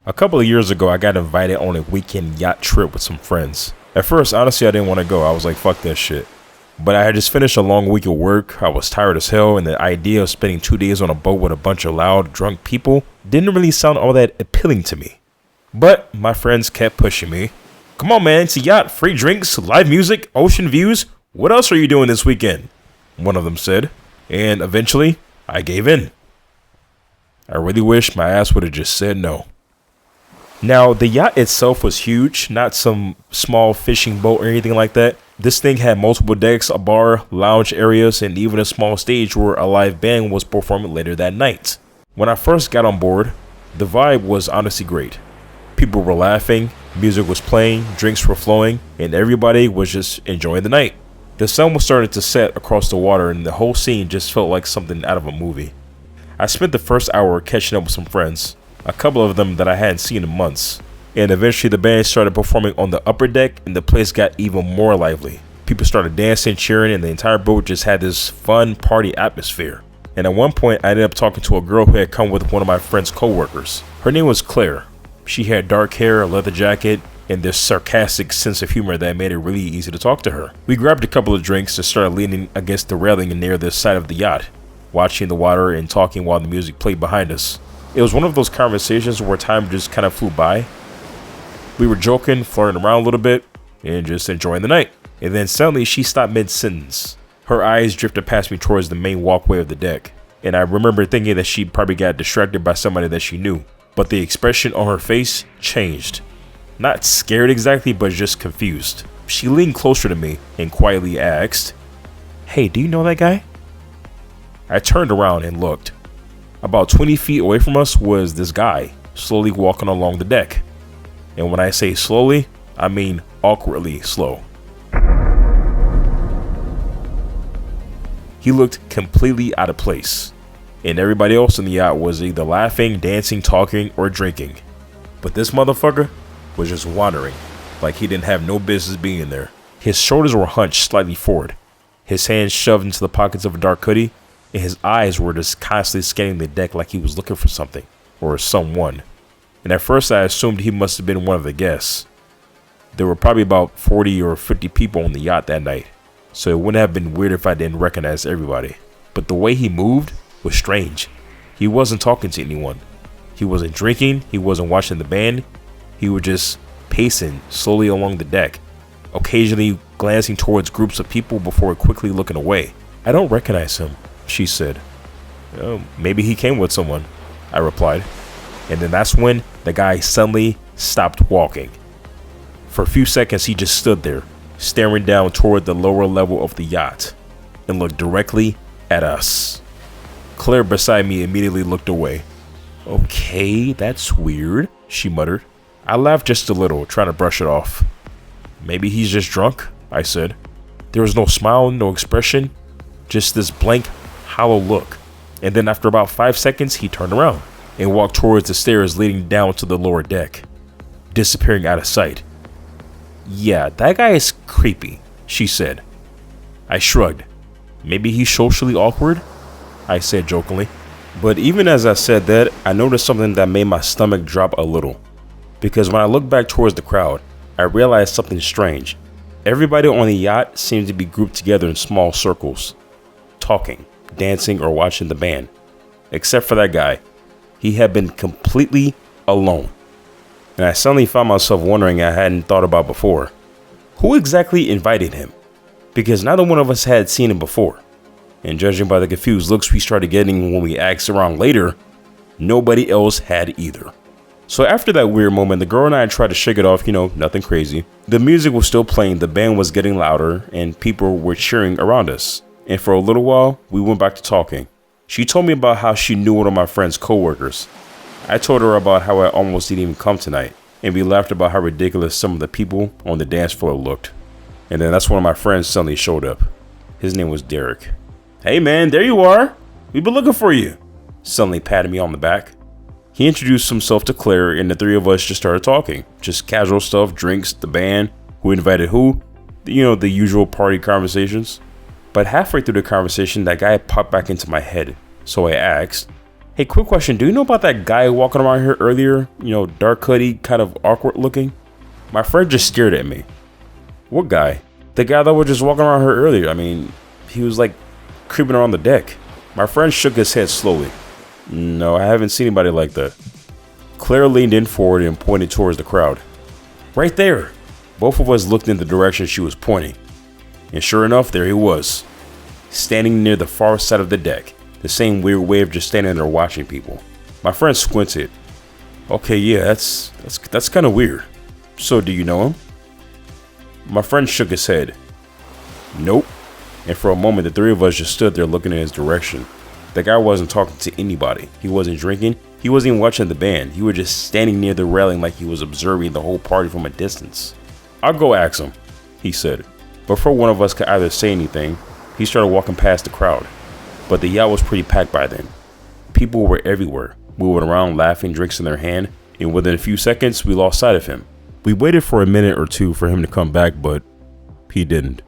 A couple of years ago, I got invited on a weekend yacht trip with some friends. At first, honestly, I didn't want to go. I was like, fuck that shit. But I had just finished a long week of work. I was tired as hell, and the idea of spending 2 days on a boat with a bunch of loud, drunk people didn't really sound all that appealing to me. But my friends kept pushing me. Come on, man, it's a yacht, free drinks, live music, ocean views. What else are you doing this weekend? One of them said. And eventually, I gave in. I really wish my ass would have just said no. Now, the yacht itself was huge, not some small fishing boat or anything like that. This thing had multiple decks, a bar, lounge areas, and even a small stage where a live band was performing later that night. When I first got on board, the vibe was honestly great. People were laughing, music was playing, drinks were flowing, and everybody was just enjoying the night. The sun was starting to set across the water, and the whole scene just felt like something out of a movie. I spent the first hour catching up with some friends, a couple of them that I hadn't seen in months. And eventually the band started performing on the upper deck and the place got even more lively. People started dancing, cheering, and the entire boat just had this fun party atmosphere. And at one point I ended up talking to a girl who had come with one of my friend's co-workers. Her name was Claire. She had dark hair, a leather jacket, and this sarcastic sense of humor that made it really easy to talk to her. We grabbed a couple of drinks and started leaning against the railing near the side of the yacht, watching the water and talking while the music played behind us. It was one of those conversations where time just kind of flew by. We were joking, flirting around a little bit, and just enjoying the night. And then suddenly she stopped mid-sentence. Her eyes drifted past me towards the main walkway of the deck. And I remember thinking that she probably got distracted by somebody that she knew. But the expression on her face changed. Not scared exactly, but just confused. She leaned closer to me and quietly asked, "Hey, do you know that guy?" I turned around and looked. About 20 feet away from us was this guy, slowly walking along the deck. And when I say slowly, I mean awkwardly slow. He looked completely out of place, and everybody else in the yacht was either laughing, dancing, talking, or drinking. But this motherfucker was just wandering, like he didn't have no business being there. His shoulders were hunched slightly forward, his hands shoved into the pockets of a dark hoodie, and his eyes were just constantly scanning the deck like he was looking for something, or someone. And at first I assumed he must have been one of the guests. There were probably about 40 or 50 people on the yacht that night, so it wouldn't have been weird if I didn't recognize everybody. But the way he moved was strange. He wasn't talking to anyone. He wasn't drinking, he wasn't watching the band. He was just pacing slowly along the deck, occasionally glancing towards groups of people before quickly looking away. "I don't recognize him," she said. "Oh, maybe he came with someone," I replied. And then that's when the guy suddenly stopped walking. For a few seconds he just stood there, staring down toward the lower level of the yacht, and looked directly at us. Claire beside me immediately looked away. "Okay, that's weird," she muttered. I laughed just a little, trying to brush it off. "Maybe he's just drunk," I said. There was no smile, no expression, just this blank, hollow look. And then after about 5 seconds, he turned around and walked towards the stairs leading down to the lower deck, disappearing out of sight. "Yeah, that guy is creepy," she said. I shrugged. "Maybe he's socially awkward?" I said jokingly. But even as I said that, I noticed something that made my stomach drop a little. Because when I looked back towards the crowd, I realized something strange. Everybody on the yacht seemed to be grouped together in small circles, talking, dancing, or watching the band. Except for that guy. He had been completely alone. And I suddenly found myself wondering I hadn't thought about before. Who exactly invited him? Because neither one of us had seen him before. And judging by the confused looks we started getting when we asked around later, nobody else had either. So after that weird moment, the girl and I tried to shake it off, nothing crazy. The music was still playing, the band was getting louder, and people were cheering around us. And for a little while, we went back to talking. She told me about how she knew one of my friend's co-workers. I told her about how I almost didn't even come tonight, and we laughed about how ridiculous some of the people on the dance floor looked. And then that's when my friend suddenly showed up. His name was Derek. "Hey man, there you are. We've been looking for you," suddenly patted me on the back. He introduced himself to Claire, and the three of us just started talking. Just casual stuff, drinks, the band, who invited who, the usual party conversations. But halfway through the conversation, that guy popped back into my head. So I asked, Hey, quick question. Do you know about that guy walking around here earlier? You know, dark hoodie, kind of awkward looking? My friend just stared at me. What guy? The guy that was just walking around here earlier. I mean, he was like creeping around the deck. My friend shook his head slowly. No, I haven't seen anybody like that. Claire leaned in forward and pointed towards the crowd. Right there. Both of us looked in the direction she was pointing. And sure enough, there he was. Standing near the far side of the deck. The same weird way of just standing there watching people. My friend squinted. Okay, yeah, that's kind of weird. So, do you know him? My friend shook his head. Nope. And for a moment, the three of us just stood there looking in his direction. The guy wasn't talking to anybody. He wasn't drinking. He wasn't even watching the band. He was just standing near the railing like he was observing the whole party from a distance. I'll go ask him, he said. Before one of us could either say anything, he started walking past the crowd. But the yacht was pretty packed by then. People were everywhere, moving around, laughing, drinks in their hand, and within a few seconds, we lost sight of him. We waited for a minute or two for him to come back, but he didn't.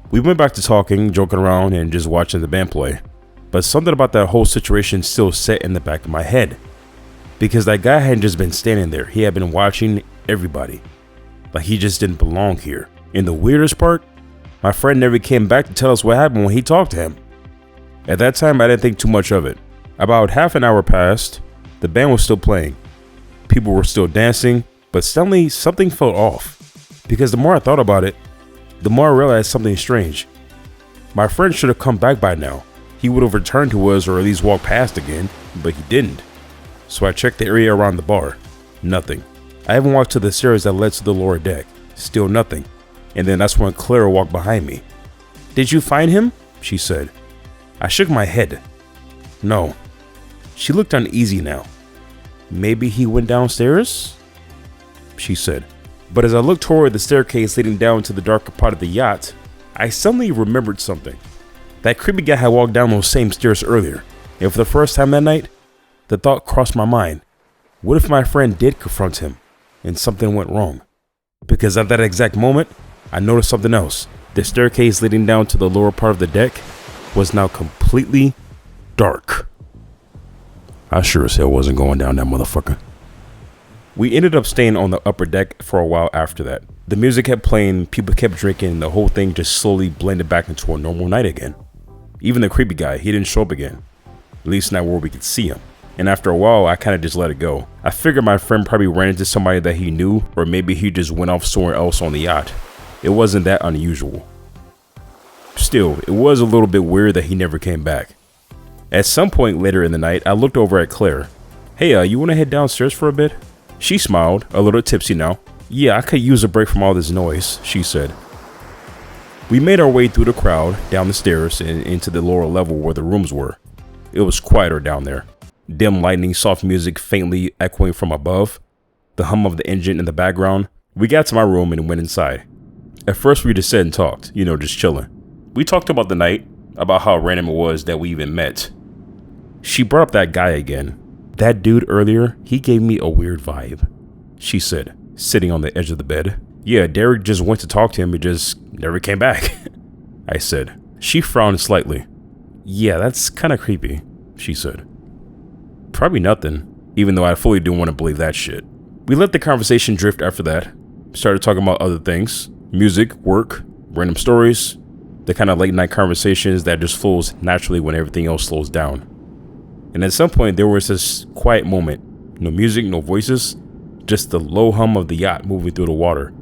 We went back to talking, joking around, and just watching the band play. But something about that whole situation still sat in the back of my head. Because that guy hadn't just been standing there, he had been watching everybody. Like he just didn't belong here. And the weirdest part, my friend never came back to tell us what happened when he talked to him. At that time, I didn't think too much of it. About half an hour passed, the band was still playing. People were still dancing, but suddenly something felt off. Because the more I thought about it, the more I realized something strange. My friend should have come back by now. He would have returned to us or at least walked past again, but he didn't. So I checked the area around the bar. Nothing. I even walked to the stairs that led to the lower deck. Still nothing. And then that's when Clara walked behind me. Did you find him? She said. I shook my head. No. She looked uneasy now. Maybe he went downstairs? She said. But as I looked toward the staircase leading down to the darker part of the yacht, I suddenly remembered something. That creepy guy had walked down those same stairs earlier, and for the first time that night, the thought crossed my mind. What if my friend did confront him, and something went wrong? Because at that exact moment, I noticed something else. The staircase leading down to the lower part of the deck was now completely dark. I sure as hell wasn't going down that motherfucker. We ended up staying on the upper deck for a while after that. The music kept playing, people kept drinking, and the whole thing just slowly blended back into a normal night again. Even the creepy guy, he didn't show up again. At least not where we could see him. And after a while, I kind of just let it go. I figured my friend probably ran into somebody that he knew, or maybe he just went off somewhere else on the yacht. It wasn't that unusual. Still, it was a little bit weird that he never came back. At some point later in the night, I looked over at Claire. Hey, you want to head downstairs for a bit? She smiled, a little tipsy now. Yeah, I could use a break from all this noise, she said. We made our way through the crowd, down the stairs, and into the lower level where the rooms were. It was quieter down there. Dim lighting, soft music faintly echoing from above, the hum of the engine in the background. We got to my room and went inside. At first we just sat and talked, just chilling. We talked about the night, about how random it was that we even met. She brought up that guy again. That dude earlier, he gave me a weird vibe, she said, sitting on the edge of the bed. Yeah, Derek just went to talk to him and just never came back, I said. She frowned slightly. Yeah, that's kind of creepy, she said. Probably nothing, even though I fully do want to believe that shit. We let the conversation drift after that. Started talking about other things. Music, work, random stories. The kind of late night conversations that just flows naturally when everything else slows down. And at some point there was this quiet moment. No music, no voices. Just the low hum of the yacht moving through the water.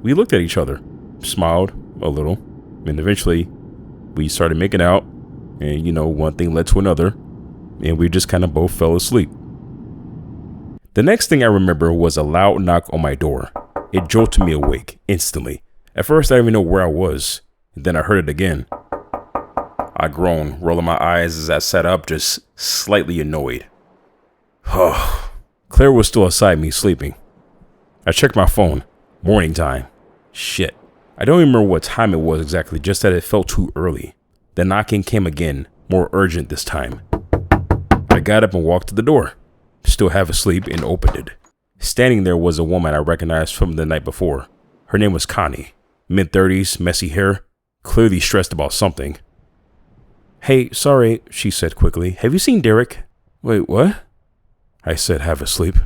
We looked at each other, smiled a little, and eventually we started making out. And one thing led to another. And we just kind of both fell asleep. The next thing I remember was a loud knock on my door. It jolted me awake instantly. At first I didn't even know where I was. Then I heard it again. I groaned, rolling my eyes as I sat up, just slightly annoyed. Claire was still beside me, sleeping. I checked my phone. Morning time. Shit. I don't even remember what time it was exactly, just that it felt too early. The knocking came again, more urgent this time. I got up and walked to the door, still half asleep, and opened it. Standing there was a woman I recognized from the night before. Her name was Connie. Mid-30s, messy hair, clearly stressed about something. Hey, sorry, she said quickly. Have you seen Derek? Wait, what? I said, half asleep.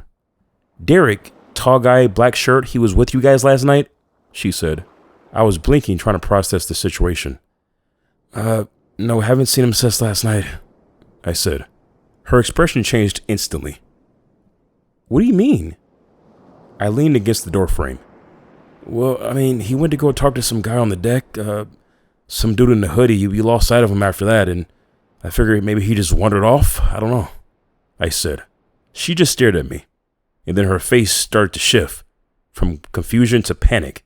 Derek, tall guy, black shirt, he was with you guys last night? She said. I was blinking, trying to process the situation. No, haven't seen him since last night, I said. Her expression changed instantly. What do you mean? I leaned against the doorframe. Well, I mean, he went to go talk to some guy on the deck, some dude in the hoodie. We lost sight of him after that, and I figured maybe he just wandered off. I don't know, I said. She just stared at me, and then her face started to shift from confusion to panic.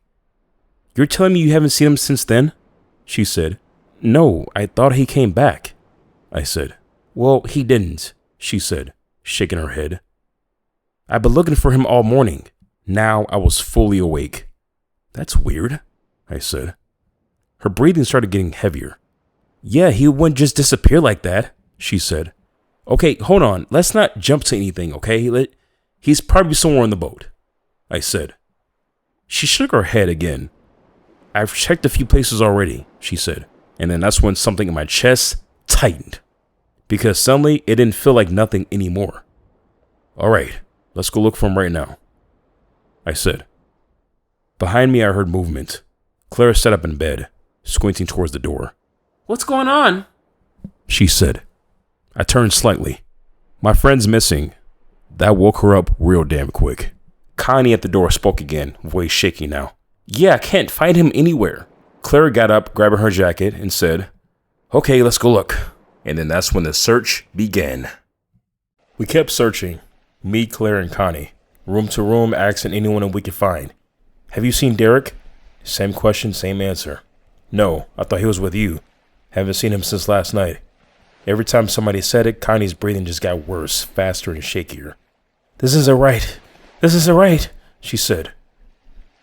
You're telling me you haven't seen him since then? She said. No, I thought he came back, I said. Well, he didn't, she said, shaking her head. I've been looking for him all morning. Now I was fully awake. That's weird, I said. Her breathing started getting heavier. Yeah, he wouldn't just disappear like that, she said. Okay, hold on. Let's not jump to anything, okay? He's probably somewhere on the boat, I said. She shook her head again. I've checked a few places already, she said. And then that's when something in my chest tightened. Because suddenly it didn't feel like nothing anymore. All right, let's go look for him right now, I said. Behind me, I heard movement. Clara sat up in bed, squinting towards the door. What's going on? She said. I turned slightly. My friend's missing. That woke her up real damn quick. Connie at the door spoke again, voice shaky now. Yeah, I can't find him anywhere. Clara got up, grabbing her jacket, and said, Okay, let's go look. And then that's when the search began. We kept searching, me, Claire, and Connie, room to room, asking anyone that we could find. Have you seen Derek? Same question, same answer. No, I thought he was with you. Haven't seen him since last night. Every time somebody said it, Connie's breathing just got worse, faster and shakier. This isn't right. This isn't right, she said.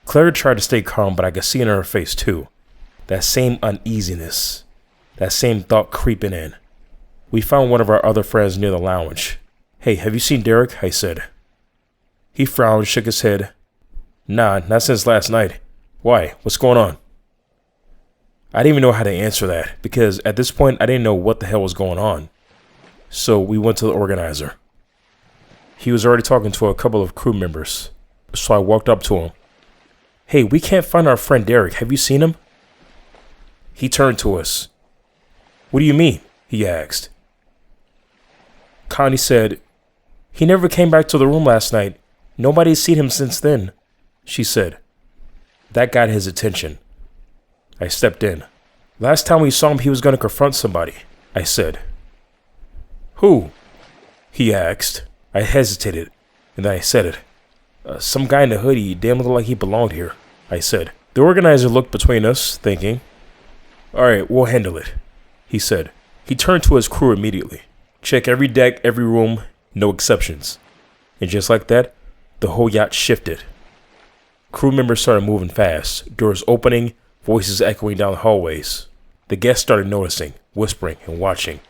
Claire tried to stay calm, but I could see it in her face too. That same uneasiness. That same thought creeping in. We found one of our other friends near the lounge. Hey, have you seen Derek? I said. He frowned, shook his head. Nah, not since last night. Why? What's going on? I didn't even know how to answer that, because at this point I didn't know what the hell was going on. So we went to the organizer. He was already talking to a couple of crew members, so I walked up to him. Hey, we can't find our friend Derek. Have you seen him? He turned to us. What do you mean? He asked. Connie said, He never came back to the room last night. Nobody's seen him since then, she said. That got his attention. I stepped in. Last time we saw him, he was going to confront somebody, I said. Who? He asked. I hesitated, and then I said it. Some guy in a hoodie, damn looked like he belonged here, I said. The organizer looked between us, thinking. All right, we'll handle it, he said. He turned to his crew immediately. Check every deck, every room, no exceptions. And just like that, the whole yacht shifted. Crew members started moving fast, doors opening, voices echoing down the hallways. The guests started noticing, whispering, and watching.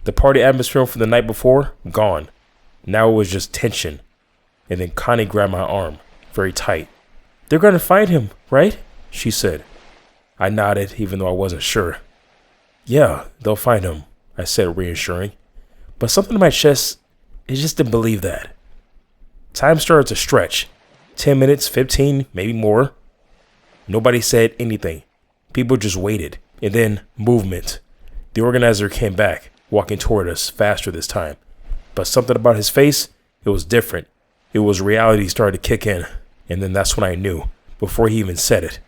The party atmosphere from the night before, gone. Now it was just tension. And then Connie grabbed my arm, very tight. They're gonna find him, right? She said. I nodded, even though I wasn't sure. Yeah, they'll find him, I said, reassuring. But something in my chest, it just didn't believe that. Time started to stretch. 10 minutes, 15, maybe more. Nobody said anything. People just waited. And then, movement. The organizer came back, walking toward us, faster this time. But something about his face, it was different. It was reality started to kick in. And then that's when I knew, before he even said it.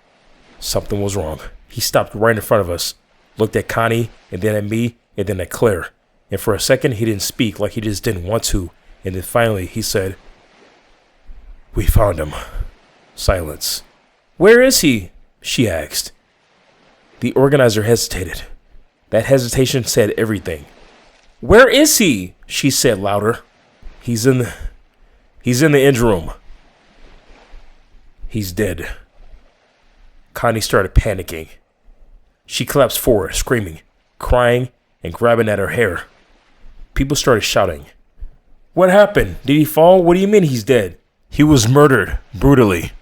Something was wrong. He stopped right in front of us, looked at Connie, and then at me, and then at Claire. And for a second, he didn't speak, like he just didn't want to. And then finally, he said, We found him. Silence. Where is he? She asked. The organizer hesitated. That hesitation said everything. Where is he? She said louder. He's in the engine room. He's dead. Connie started panicking. She collapsed forward, screaming, crying, and grabbing at her hair. People started shouting. What happened? Did he fall? What do you mean he's dead? He was murdered, brutally,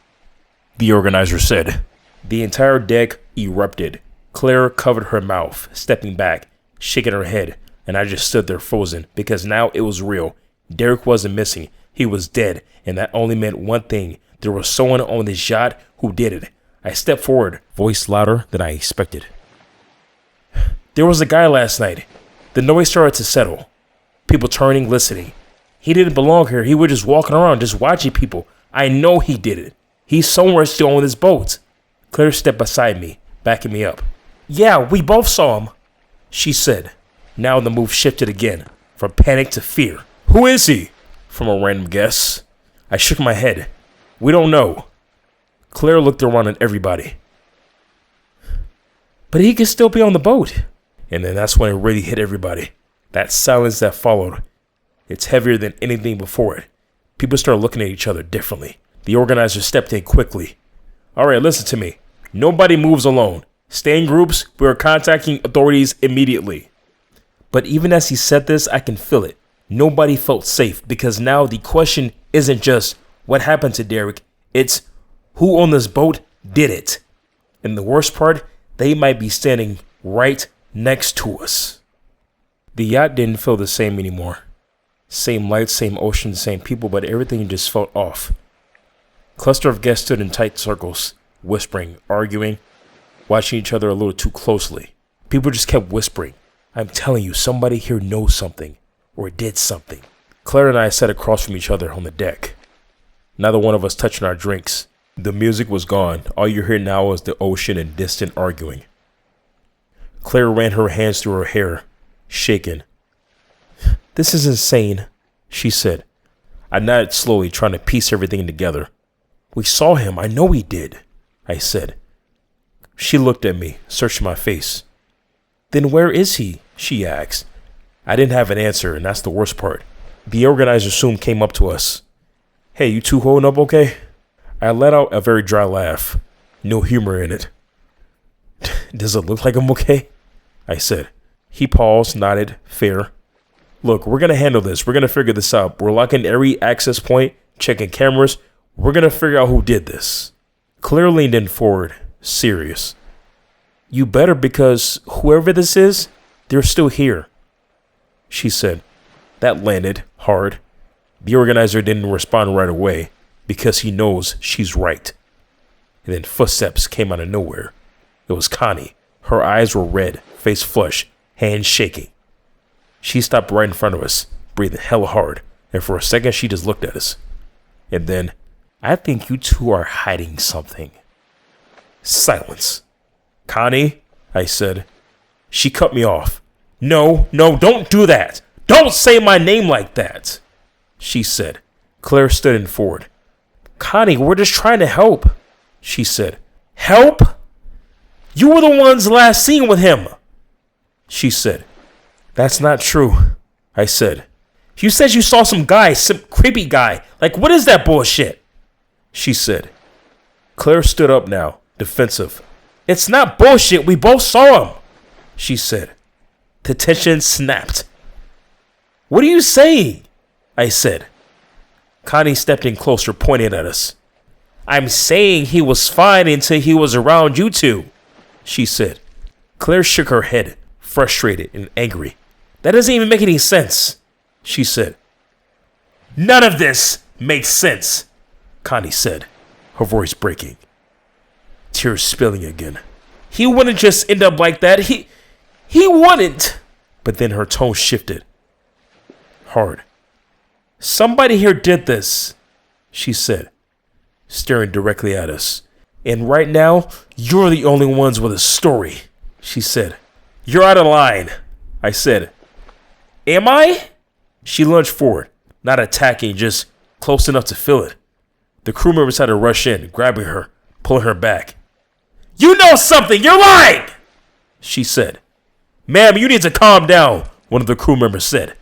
the organizer said. The entire deck erupted. Claire covered her mouth, stepping back, shaking her head, and I just stood there frozen because now it was real. Derek wasn't missing. He was dead, and that only meant one thing. There was someone on this yacht who did it. I stepped forward, voice louder than I expected. There was a guy last night. The noise started to settle. People turning, listening. He didn't belong here. He was just walking around, just watching people. I know he did it. He's somewhere still on this boat. Claire stepped beside me, backing me up. Yeah, we both saw him, she said. Now the move shifted again, from panic to fear. Who is he? From a random guess. I shook my head. We don't know. Claire looked around at everybody. But he could still be on the boat. And then that's when it really hit everybody. That silence that followed. It's heavier than anything before it. People started looking at each other differently. The organizer stepped in quickly. All right, listen to me. Nobody moves alone. Stay in groups. We are contacting authorities immediately. But even as he said this, I can feel it. Nobody felt safe because now the question isn't just what happened to Derek. It's who on this boat did it. And the worst part, they might be standing right next to us. The yacht didn't feel the same anymore. Same lights, same ocean, same people, but everything just felt off. Cluster of guests stood in tight circles, whispering, arguing, watching each other a little too closely. People just kept whispering. I'm telling you, somebody here knows something, or did something. Claire and I sat across from each other on the deck. Neither one of us touching our drinks. The music was gone. All you hear now is the ocean and distant arguing. Claire ran her hands through her hair, shaken. This is insane, she said. I nodded slowly, trying to piece everything together. We saw him. I know we did, I said. She looked at me, searched my face. Then where is he? She asked. I didn't have an answer, and that's the worst part. The organizer soon came up to us. Hey, you two holding up okay? I let out a very dry laugh. No humor in it. Does it look like I'm okay? I said. He paused, nodded, fair. Look, we're going to handle this. We're going to figure this out. We're locking every access point, checking cameras. We're going to figure out who did this. Claire leaned in forward, serious. You better, because whoever this is, they're still here, she said. That landed hard. The organizer didn't respond right away because he knows she's right. And then footsteps came out of nowhere. It was Connie. Her eyes were red, face flushed, hands shaking. She stopped right in front of us, breathing hella hard, and for a second she just looked at us. And then, I think you two are hiding something. Silence. Connie, I said. She cut me off. No, don't do that. Don't say my name like that, she said. Claire stood in forward. Connie, we're just trying to help, she said. Help? You were the ones last seen with him, she said. That's not true, I said. You said you saw some guy, some creepy guy. Like, what is that bullshit? She said. Claire stood up now, defensive. It's not bullshit. We both saw him, she said. The tension snapped. What are you saying? I said. Connie stepped in closer, pointing at us. I'm saying he was fine until he was around you two, she said. Claire shook her head, frustrated and angry. That doesn't even make any sense, she said. None of this makes sense, Connie said, her voice breaking. Tears spilling again. He wouldn't just end up like that. He wouldn't. But then her tone shifted. Hard. Somebody here did this, she said, staring directly at us. And right now, you're the only ones with a story, she said. You're out of line, I said. Am I? She lunged forward, not attacking, just close enough to feel it. The crew members had to rush in, grabbing her, pulling her back. You know something! You're lying! She said. Ma'am, you need to calm down, one of the crew members said.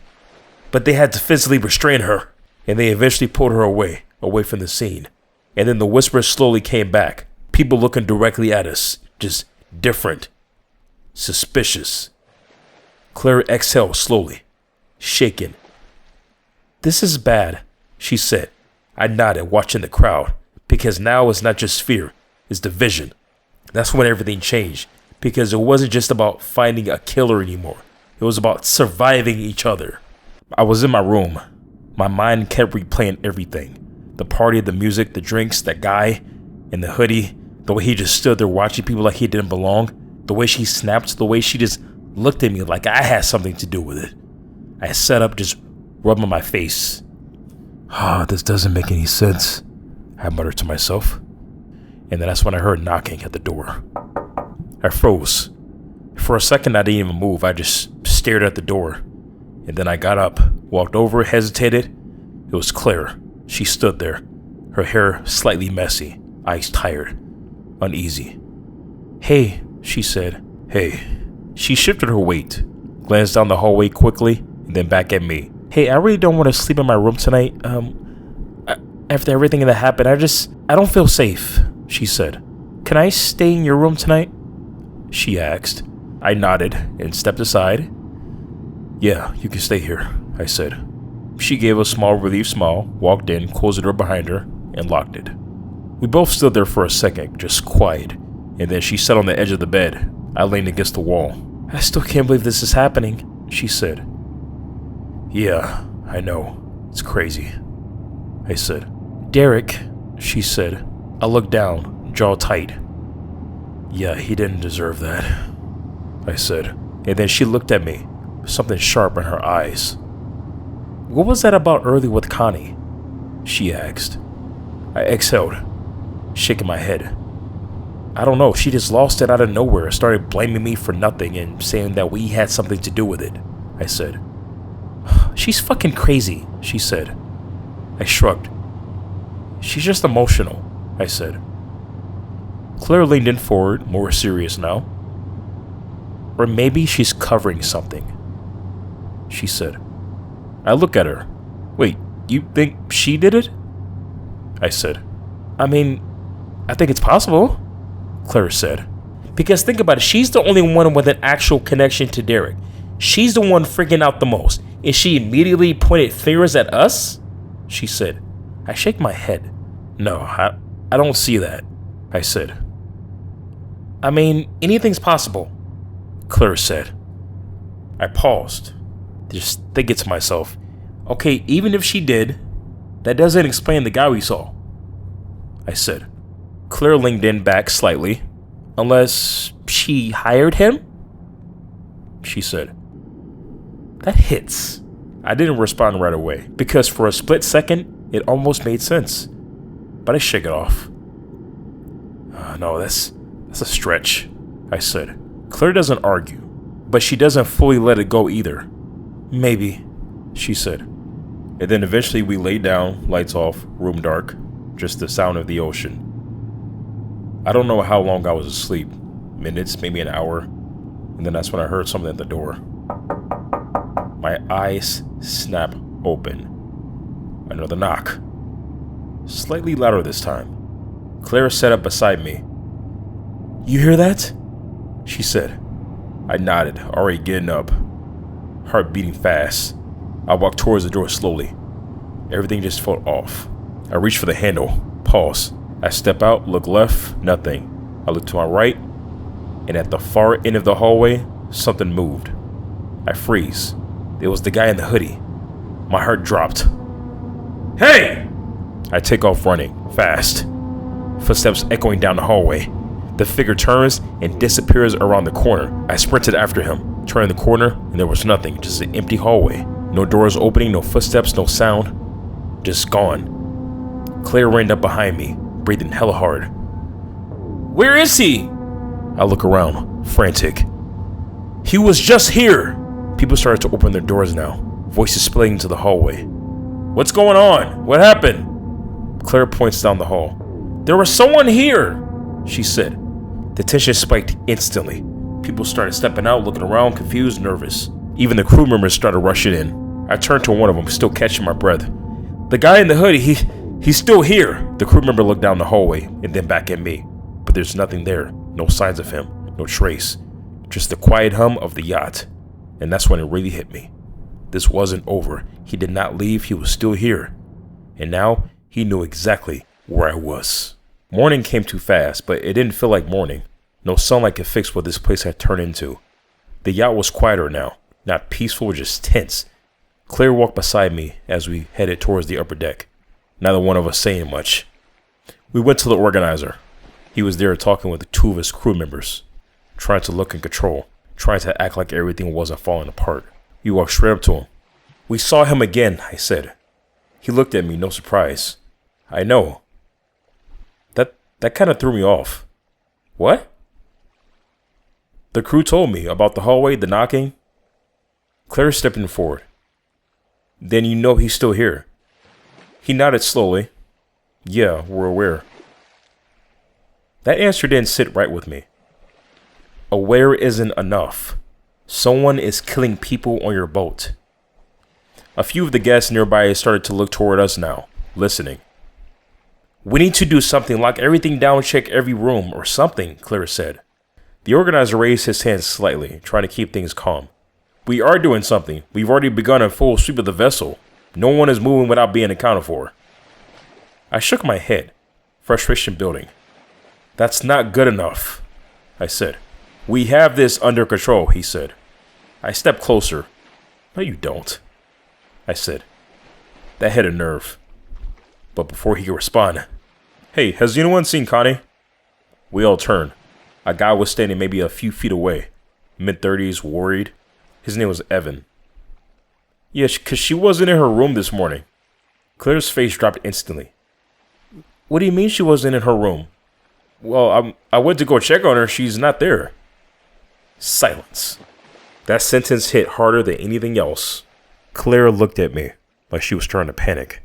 But they had to physically restrain her, and they eventually pulled her away from the scene. And then the whispers slowly came back, people looking directly at us, just different, suspicious. Claire exhaled slowly, shaken. This is bad, she said. I nodded, watching the crowd, because now it's not just fear, it's division. That's when everything changed, because it wasn't just about finding a killer anymore. It was about surviving each other. I was in my room. My mind kept replaying everything. The party, the music, the drinks, that guy in the hoodie, the way he just stood there watching people like he didn't belong, the way she snapped, the way she just looked at me like I had something to do with it. I sat up, just rubbing my face. This doesn't make any sense, I muttered to myself. And then that's when I heard knocking at the door. I froze. For a second, I didn't even move. I just stared at the door. And then I got up, walked over, hesitated. It was Claire. She stood there, her hair slightly messy, eyes tired, uneasy. "Hey," she said. "Hey." She shifted her weight, glanced down the hallway quickly, and then back at me. "Hey, I really don't want to sleep in my room tonight. After everything that happened, I don't feel safe," she said. "Can I stay in your room tonight?" she asked. I nodded and stepped aside. "Yeah, you can stay here," I said. She gave a small relieved smile, walked in, closed the door behind her, and locked it. We both stood there for a second, just quiet, and then she sat on the edge of the bed. I leaned against the wall. "I still can't believe this is happening," she said. "Yeah, I know. It's crazy," I said. "Derek," she said. I looked down, jaw tight. "Yeah, he didn't deserve that," I said. And then she looked at me, something sharp in her eyes. "What was that about earlier with Connie?" she asked. I exhaled, shaking my head. "I don't know, she just lost it out of nowhere, started blaming me for nothing and saying that we had something to do with it," I said. "She's fucking crazy," she said. I shrugged. "She's just emotional," I said. Claire leaned in forward, more serious now. "Or maybe she's covering something," she said. I looked at her. "Wait, you think she did it?" I said. I think it's possible," Claire said. "Because think about it, she's the only one with an actual connection to Derek. She's the one freaking out the most. And she immediately pointed fingers at us?" she said. I shake my head. "No, I don't see that," I said. Anything's possible," Claire said. I paused, just thinking to myself, okay, even if she did, that doesn't explain the guy we saw, I said. Claire leaned in back slightly. "Unless she hired him?" she said. That hits. I didn't respond right away, because for a split second, it almost made sense. But I shook it off. No, that's a stretch, I said. Claire doesn't argue, but she doesn't fully let it go either. "Maybe," she said. And then eventually we laid down, lights off, room dark, just the sound of the ocean. I don't know how long I was asleep, minutes, maybe an hour, and then that's when I heard something at the door. My eyes snapped open. Another knock. Slightly louder this time. Claire sat up beside me. "You hear that?" she said. I nodded, already getting up, heart beating fast. I walked towards the door slowly. Everything just felt off. I reached for the handle, paused. I step out, look left, nothing. I look to my right, and at the far end of the hallway, something moved. I freeze. It was the guy in the hoodie. My heart dropped. "Hey!" I take off running, fast. Footsteps echoing down the hallway. The figure turns and disappears around the corner. I sprinted after him, turning the corner, and there was nothing, just an empty hallway. No doors opening, no footsteps, no sound. Just gone. Claire ran up behind me, breathing hella hard. "Where is he?" I look around, frantic. "He was just here!" People started to open their doors now, voices spilling into the hallway. "What's going on? What happened?" Claire points down the hall. "There was someone here," she said. The tension spiked instantly. People started stepping out, looking around, confused, nervous. Even the crew members started rushing in. I turned to one of them, still catching my breath. "The guy in the hoodie, he's still here." The crew member looked down the hallway and then back at me. But there's nothing there, no signs of him, no trace. Just the quiet hum of the yacht. And that's when it really hit me. This wasn't over. He did not leave, he was still here. And now, he knew exactly where I was. Morning came too fast, but it didn't feel like morning. No sunlight could fix what this place had turned into. The yacht was quieter now, Not peaceful, just tense. Claire walked beside me as we headed towards the upper deck, neither one of us saying much. We went to the organizer. He was there talking with two of his crew members, trying to look in control, trying to act like everything wasn't falling apart. We walked straight up to him. "We saw him again," I said. He looked at me, no surprise. "I know." That kind of threw me off. "What?" "The crew told me about the hallway, the knocking." Claire stepping forward. "Then you know he's still here." He nodded slowly. "Yeah, we're aware." That answer didn't sit right with me. Aware isn't enough. Someone is killing people on your boat. A few of the guests nearby started to look toward us now, listening. "We need to do something, lock everything down, check every room, or something," Claire said. The organizer raised his hand slightly, trying to keep things calm. "We are doing something. We've already begun a full sweep of the vessel. No one is moving without being accounted for." I shook my head, frustration building. "That's not good enough," I said. "We have this under control," he said. I stepped closer. "No, you don't," I said. That hit a nerve. But before he could respond, "Hey, has anyone seen Connie?" We all turned. A guy was standing maybe a few feet away, mid-30s, worried. His name was Evan. "Yeah, 'cause she wasn't in her room this morning." Claire's face dropped instantly. "What do you mean she wasn't in her room?" "Well, I went to go check on her. She's not there." Silence. That sentence hit harder than anything else. Claire looked at me like she was starting to panic.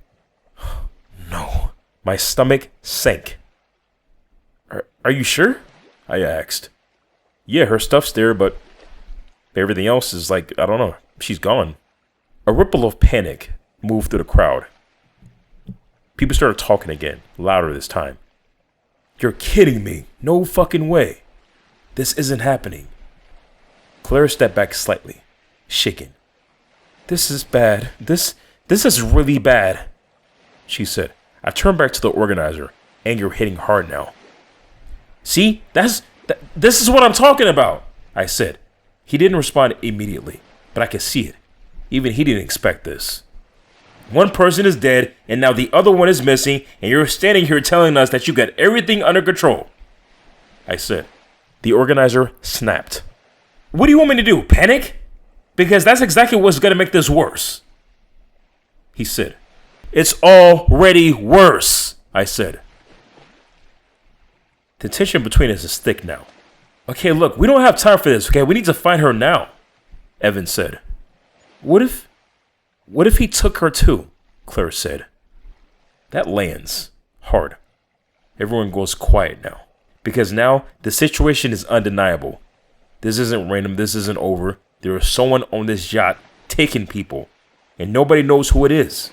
No. My stomach sank. Are you sure?" I asked. "Yeah, her stuff's there, but everything else is like, I don't know, she's gone." A ripple of panic moved through the crowd. People started talking again, louder this time. "You're kidding me. No fucking way. This isn't happening." Claire stepped back slightly, shaking. "This is bad. This is really bad," she said. I turned back to the organizer, anger hitting hard now. "See, this is what I'm talking about," I said. He didn't respond immediately, but I could see it. Even he didn't expect this. "One person is dead, and now the other one is missing, and you're standing here telling us that you got everything under control," I said. The organizer snapped. "What do you want me to do, panic? Because that's exactly what's going to make this worse," he said. "It's already worse," I said. The tension between us is thick now. "Okay, look, we don't have time for this, okay? We need to find her now," Evan said. What if he took her too?" Claire said. That lands hard. Everyone goes quiet now, because now the situation is undeniable. This isn't random, this isn't over. There is someone on this yacht taking people, and nobody knows who it is.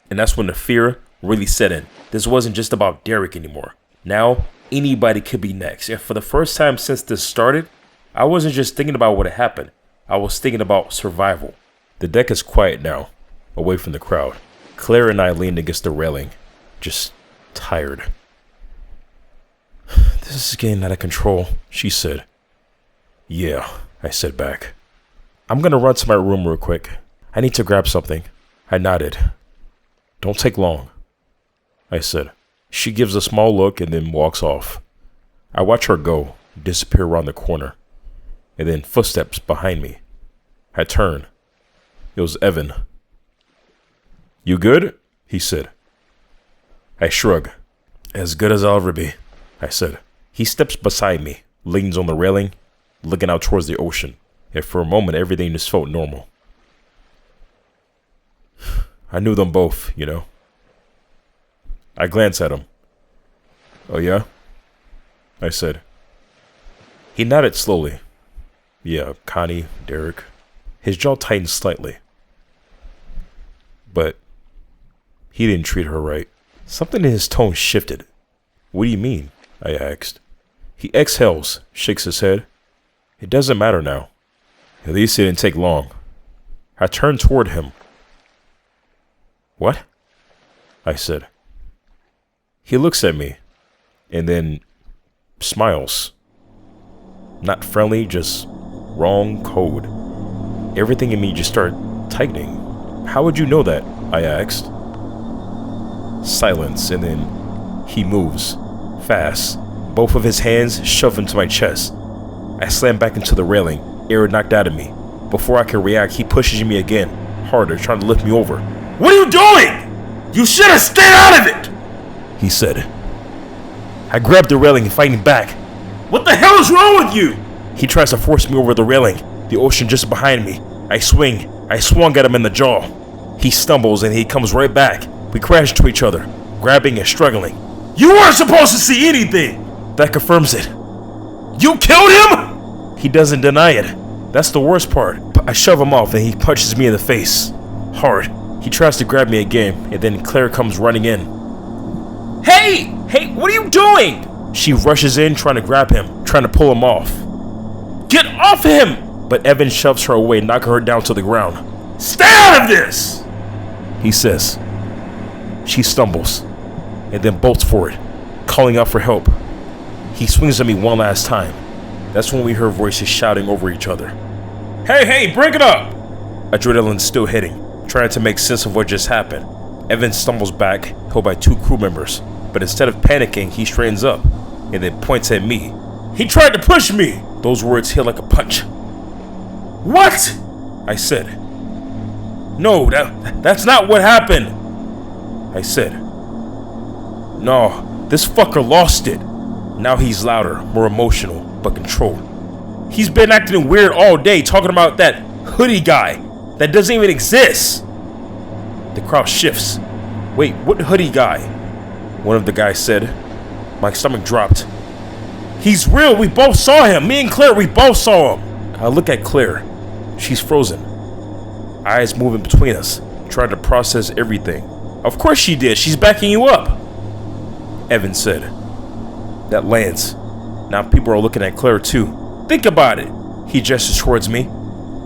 And that's when the fear really set in. This wasn't just about Derek anymore. Now, anybody could be next. And for the first time since this started, I wasn't just thinking about what had happened. I was thinking about survival. The deck is quiet now, away from the crowd. Claire and I leaned against the railing, just tired. "This is getting out of control," she said. "Yeah," I said back. "I'm gonna run to my room real quick. I need to grab something." I nodded. "Don't take long," I said. She gives a small look and then walks off. I watch her go, disappear around the corner, and then footsteps behind me. I turn. It was Evan. "You good?" he said. I shrug. "As good as I'll ever be," I said. He steps beside me, leans on the railing, looking out towards the ocean, and for a moment everything just felt normal. "I knew them both, you know." I glanced at him. "Oh yeah?" I said. He nodded slowly. "Yeah, Connie, Derek." His jaw tightened slightly. "But he didn't treat her right." Something in his tone shifted. "What do you mean?" I asked. He exhales, shakes his head. "It doesn't matter now. At least it didn't take long." I turned toward him. "What?" I said. He looks at me, and then smiles. Not friendly, just wrong code. Everything in me just started tightening. How would you know that? I asked. Silence, and then he moves. Fast. Both of his hands shove into my chest. I slam back into the railing, air knocked out of me. Before I can react, he pushes me again, harder, trying to lift me over. "What are you doing? You should have stayed out of it!" he said. I grabbed the railing, fighting back. "What the hell is wrong with you?" He tries to force me over the railing, the ocean just behind me. I swung at him in the jaw. He stumbles and he comes right back. We crash into each other, grabbing and struggling. "You weren't supposed to see anything!" That confirms it. "You killed him?" He doesn't deny it. That's the worst part. I shove him off and he punches me in the face. Hard. He tries to grab me again, and then Claire comes running in. Hey, what are you doing?" She rushes in, trying to grab him, trying to pull him off. "Get off him!" But Evan shoves her away, knocking her down to the ground. "Stay out of this!" he says. She stumbles, and then bolts for it, calling out for help. He swings at me one last time. That's when we hear voices shouting over each other. Hey, break it up!" Adrenaline's still hitting, trying to make sense of what just happened. Evan stumbles back, held by 2 crew members, but instead of panicking, he straightens up, and then points at me. "He tried to push me!" Those words hit like a punch. "What?" I said. "No, that's not what happened," I said. "No, this fucker lost it." Now he's louder, more emotional, but controlled. "He's been acting weird all day, talking about that hoodie guy that doesn't even exist." The crowd shifts. "Wait, what hoodie guy?" one of the guys said. My stomach dropped. "He's real, we both saw him. Me and Claire, we both saw him." I look at Claire. She's frozen. Eyes moving between us, trying to process everything. "Of course she did, she's backing you up," Evan said. That lands. Now people are looking at Claire too. "Think about it." He gestures towards me.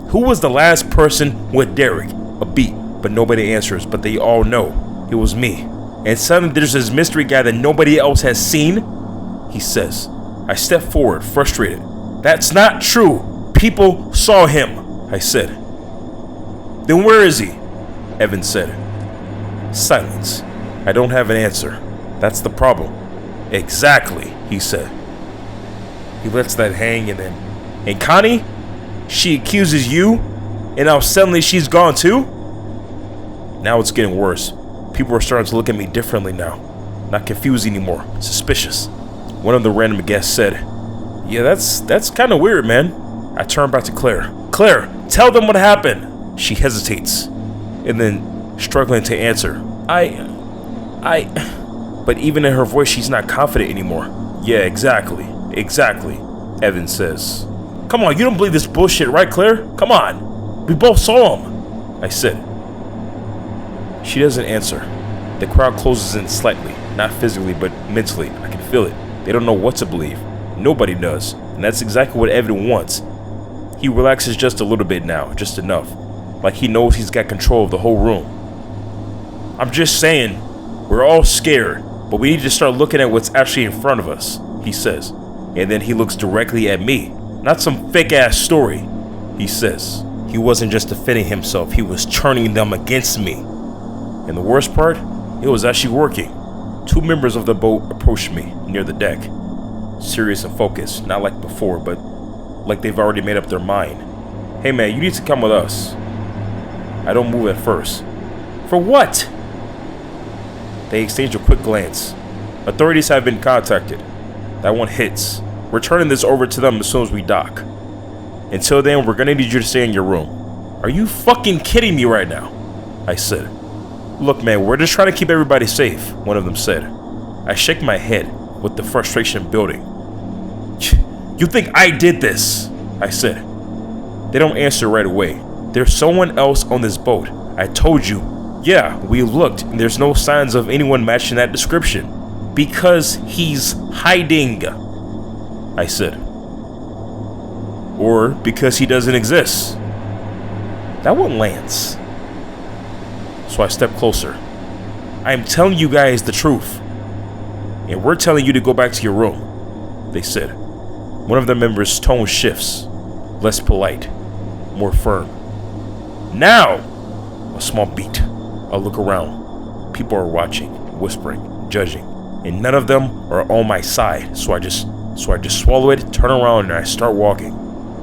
"Who was the last person with Derek?" A beat, but nobody answers, but they all know it was me. And suddenly there's this mystery guy that nobody else has seen, he says. I step forward, frustrated. "That's not true. People saw him," I said. "Then where is he?" Evan said. Silence. I don't have an answer. That's the problem. "Exactly," he said. He lets that hang, and then, "And Connie? She accuses you? And now suddenly she's gone too?" Now it's getting worse. People are starting to look at me differently now. Not confused anymore. Suspicious. One of the random guests said, "Yeah, that's kind of weird, man." I turn back to Claire. "Claire, tell them what happened." She hesitates, and then, struggling to answer, I... But even in her voice, she's not confident anymore. "Yeah, exactly, Evan says. "Come on, you don't believe this bullshit, right, Claire? Come on. We both saw him," I said. She doesn't answer. The crowd closes in slightly, not physically, but mentally. I can feel it. They don't know what to believe. Nobody does, and that's exactly what Evan wants. He relaxes just a little bit now, just enough. Like he knows he's got control of the whole room. "I'm just saying, we're all scared, but we need to start looking at what's actually in front of us," he says. And then he looks directly at me. "Not some fake ass story," he says. He wasn't just defending himself, he was turning them against me. And the worst part, it was actually working. 2 members of the boat approached me near the deck. Serious and focused, not like before, but like they've already made up their mind. "Hey man, you need to come with us." I don't move at first. "For what?" They exchange a quick glance. "Authorities have been contacted." That one hits. "We're turning this over to them as soon as we dock. Until then, we're gonna need you to stay in your room." "Are you fucking kidding me right now?" I said. "Look man, we're just trying to keep everybody safe," one of them said. I shake my head, with the frustration building. "You think I did this?" I said. They don't answer right away. "There's someone else on this boat. I told you." "Yeah, we looked, and there's no signs of anyone matching that description." "Because he's hiding," I said. "Or because he doesn't exist." That one lands. So I step closer. "I'm telling you guys the truth. And we're telling you to go back to your room," they said. One of the members' tone shifts. Less polite, more firm. Now! A small beat. I look around. People are watching, whispering, judging, and none of them are on my side, so I just swallow it, turn around, and I start walking.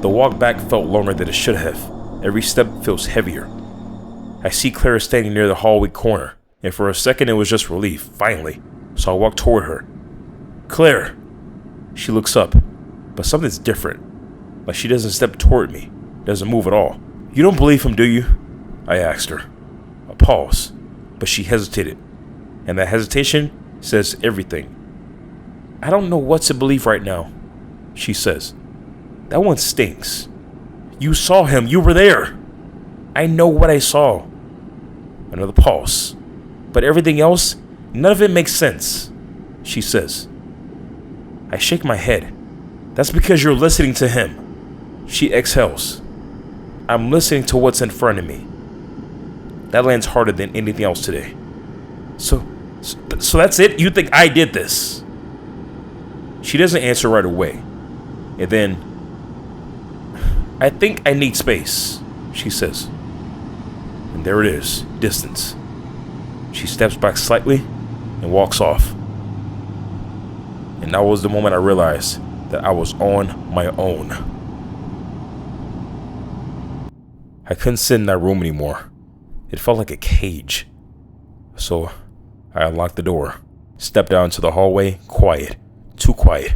The walk back felt longer than it should have. Every step feels heavier. I see Clara standing near the hallway corner, and for a second it was just relief, finally, so I walk toward her. Claire! She looks up, but something's different. Like she doesn't step toward me, doesn't move at all. You don't believe him, do you? I asked her. A pause, but she hesitated, and that hesitation says everything. I don't know what to believe right now, she says. That one stinks. You saw him, you were there. I know what I saw. Another pause. But everything else, none of it makes sense, she says. I shake my head. That's because you're listening to him. She exhales. I'm listening to what's in front of me. That lands harder than anything else today. So that's it? You think I did this? She doesn't answer right away. And then, I think I need space, she says. And there it is, distance. She steps back slightly and walks off. And that was the moment I realized that I was on my own. I couldn't sit in that room anymore. It felt like a cage. So I unlocked the door, stepped out into the hallway, quiet, too quiet.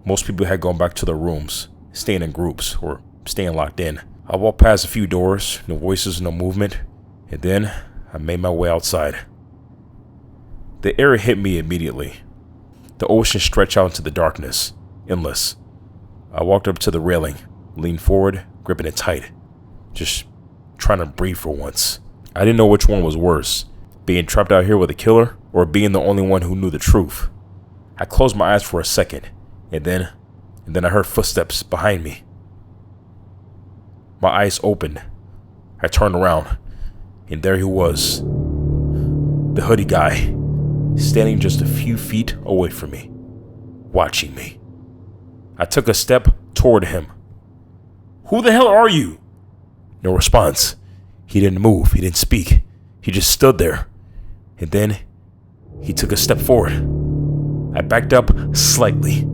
Most people had gone back to their rooms, staying in groups or staying locked in. I walked past a few doors, no voices, no movement, and then I made my way outside. The air hit me immediately. The ocean stretched out into the darkness, endless. I walked up to the railing, leaned forward, gripping it tight, just trying to breathe for once. I didn't know which one was worse, being trapped out here with a killer or being the only one who knew the truth. I closed my eyes for a second, and then I heard footsteps behind me. My eyes opened. I turned around, and there he was. The hoodie guy, standing just a few feet away from me, watching me. I took a step toward him. Who the hell are you? No response. He didn't move. He didn't speak. He just stood there. And then he took a step forward. I backed up slightly.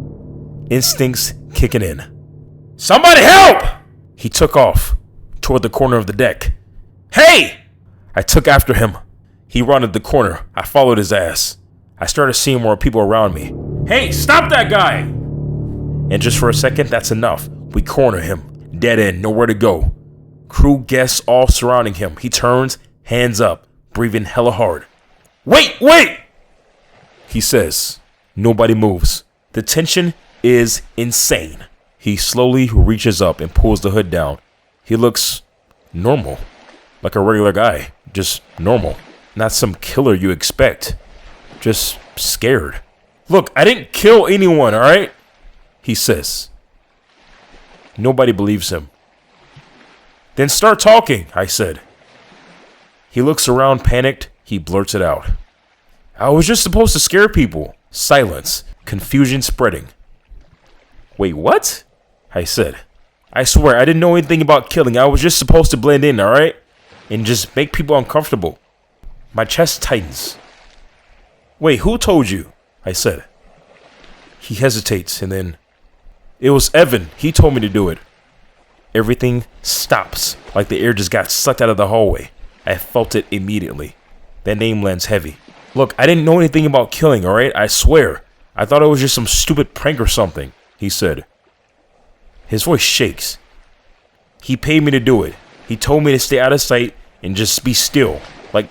Instincts kicking in. Somebody help! He took off toward the corner of the deck. Hey! I took after him. He rounded the corner. I followed his ass. I started seeing more people around me. Hey, stop that guy! And just for a second, that's enough. We corner him. Dead end, nowhere to go. Crew guests all surrounding him. He turns, hands up, breathing hella hard. Wait! He says. Nobody moves. The tension is insane. He slowly reaches up and pulls the hood down. He looks normal. Like a regular guy. Just normal. Not some killer you expect. Just scared. Look, I didn't kill anyone, alright? He says. Nobody believes him. Then start talking, I said. He looks around panicked. He blurts it out. I was just supposed to scare people. Silence. Confusion spreading. Wait, what? I said. I swear, I didn't know anything about killing. I was just supposed to blend in, alright? And just make people uncomfortable. My chest tightens. Wait, who told you? I said. He hesitates and then... It was Evan. He told me to do it. Everything stops, like the air just got sucked out of the hallway. I felt it immediately. That name lands heavy. Look, I didn't know anything about killing, alright? I swear. I thought it was just some stupid prank or something, he said. His voice shakes. He paid me to do it. He told me to stay out of sight and just be still, like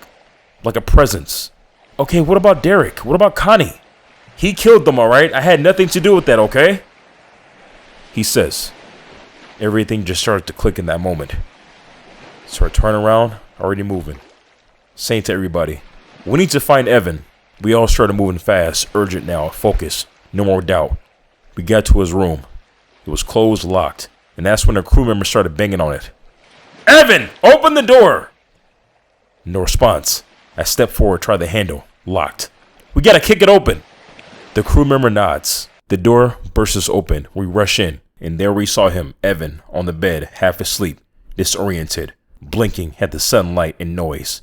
a presence. Okay, what about Derek? What about Connie? He killed them, alright? I had nothing to do with that, okay? He says. Everything just started to click in that moment. So I turn around, already moving. Saying to everybody, we need to find Evan. We all started moving fast, urgent now, focused, no more doubt. We got to his room. It was closed, locked, and that's when a crew member started banging on it. Evan, open the door! No response. I step forward, try the handle, locked. We gotta kick it open. The crew member nods. The door bursts open. We rush in, and there we saw him, Evan, on the bed, half asleep, disoriented, blinking at the sunlight and noise.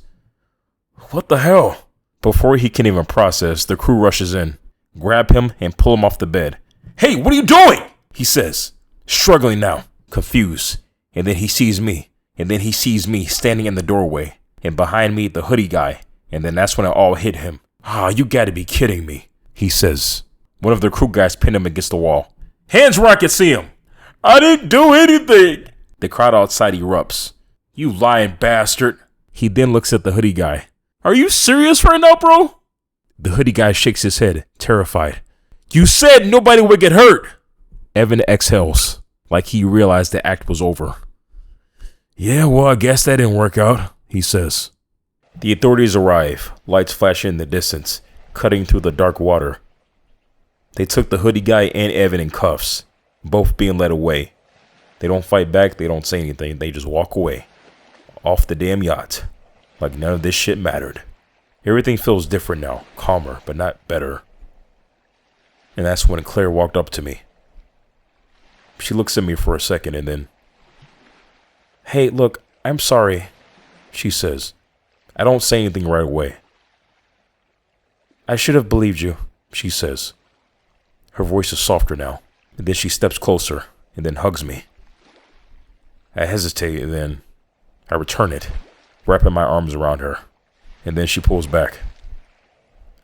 What the hell? Before he can even process, the crew rushes in, grab him, and pull him off the bed. Hey, what are you doing? He says, struggling now, confused. And then he sees me. And then he sees me standing in the doorway. And behind me, the hoodie guy. And then that's when it all hit him. You gotta be kidding me, he says. One of the crew guys pinned him against the wall. Hands where I can see him. I didn't do anything. The crowd outside erupts. You lying bastard. He then looks at the hoodie guy. Are you serious right now, bro? The hoodie guy shakes his head, terrified. You said nobody would get hurt. Evan exhales, like he realized the act was over. Yeah, well, I guess that didn't work out, he says. The authorities arrive, lights flash in the distance, cutting through the dark water. They took the hoodie guy and Evan in cuffs, both being led away. They don't fight back, they don't say anything, they just walk away. Off the damn yacht. Like none of this shit mattered. Everything feels different now, calmer, but not better. And that's when Claire walked up to me. She looks at me for a second and then, hey, look, I'm sorry, she says. I don't say anything right away. I should have believed you, she says. Her voice is softer now, and then she steps closer and then hugs me. I hesitate and then I return it, wrapping my arms around her, and then she pulls back.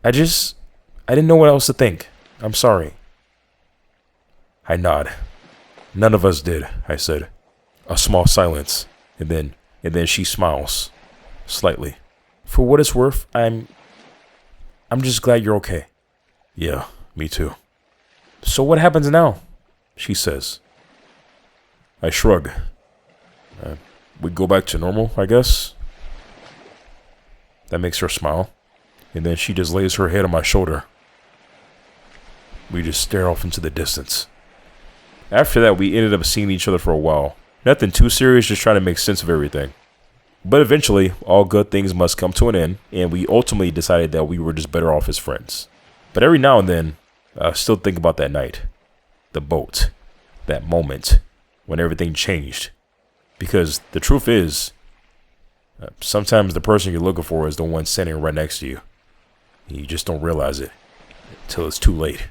I didn't know what else to think. I'm sorry. I nod. None of us did, I said. A small silence, and then she smiles, slightly. For what it's worth, I'm just glad you're okay. Yeah, me too. So what happens now? She says. I shrug. We go back to normal, I guess. That makes her smile, and then she just lays her head on my shoulder. We just stare off into the distance. After that, we ended up seeing each other for a while. Nothing too serious, just trying to make sense of everything. But eventually, all good things must come to an end, and we ultimately decided that we were just better off as friends. But every now and then, I still think about that night. The boat. That moment when everything changed. Because the truth is, sometimes the person you're looking for is the one standing right next to you. You just don't realize it until it's too late.